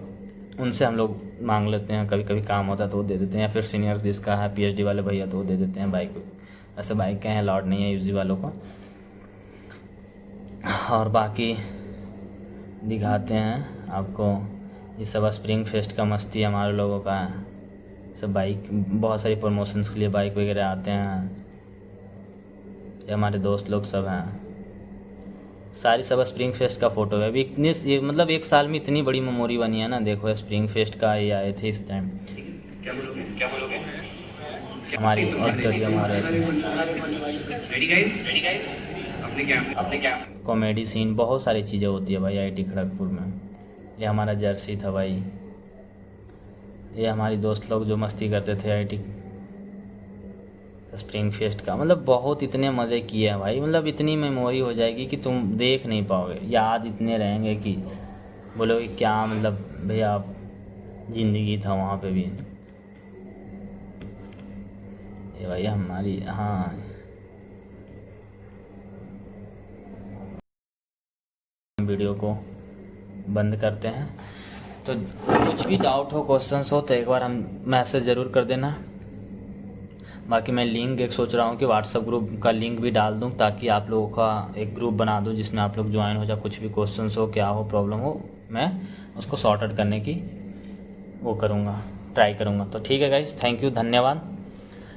Speaker 1: उनसे हम लोग मांग लेते हैं, कभी कभी काम होता है तो वो दे देते हैं, या फिर सीनियर जिसका है PhD वाले भैया तो वो दे देते हैं बाइक। ऐसे बाइक के हैं अलाउड नहीं है UG वालों को। और बाकी दिखाते हैं आपको, ये सब स्प्रिंग फेस्ट का मस्ती हमारे लोगों का है। सब बाइक, बहुत सारी प्रमोशंस के लिए बाइक वगैरह आते हैं। ये हमारे दोस्त लोग सब हैं, सारी सब स्प्रिंग फेस्ट का फ़ोटो है। अभी इतने मतलब एक साल में इतनी बड़ी मेमोरी बनी है ना। देखो स्प्रिंग फेस्ट का ये आए थे इस टाइम,
Speaker 2: क्या बोलोगे
Speaker 1: हमारी ऑडिटोरियम आ रहे थे।
Speaker 2: रेडी गाइस अपने क्या
Speaker 1: कॉमेडी सीन, बहुत सारी चीज़ें होती है भाई IIT खड़गपुर में। ये हमारा जर्सी था भाई, ये हमारी दोस्त लोग जो मस्ती करते थे IIT स्प्रिंग फेस्ट का। मतलब बहुत इतने मज़े किए हैं भाई, मतलब इतनी मेमोरी हो जाएगी कि तुम देख नहीं पाओगे, याद इतने रहेंगे कि बोलोगे क्या, मतलब भैया ज़िंदगी था वहाँ पे भी। ये भाई हमारी, हाँ वीडियो को बंद करते हैं। तो कुछ भी डाउट हो, क्वेश्चंस हो, तो एक बार हम मैसेज ज़रूर कर देना। बाकी मैं लिंक एक सोच रहा हूँ कि व्हाट्सएप ग्रुप का लिंक भी डाल दूँ, ताकि आप लोगों का एक ग्रुप बना दूँ जिसमें आप लोग ज्वाइन हो जाए। कुछ भी क्वेश्चंस हो, क्या हो, प्रॉब्लम हो, मैं उसको सॉर्ट आउट करने की वो करूँगा, ट्राई करूँगा। तो ठीक है गाइस, थैंक यू, धन्यवाद।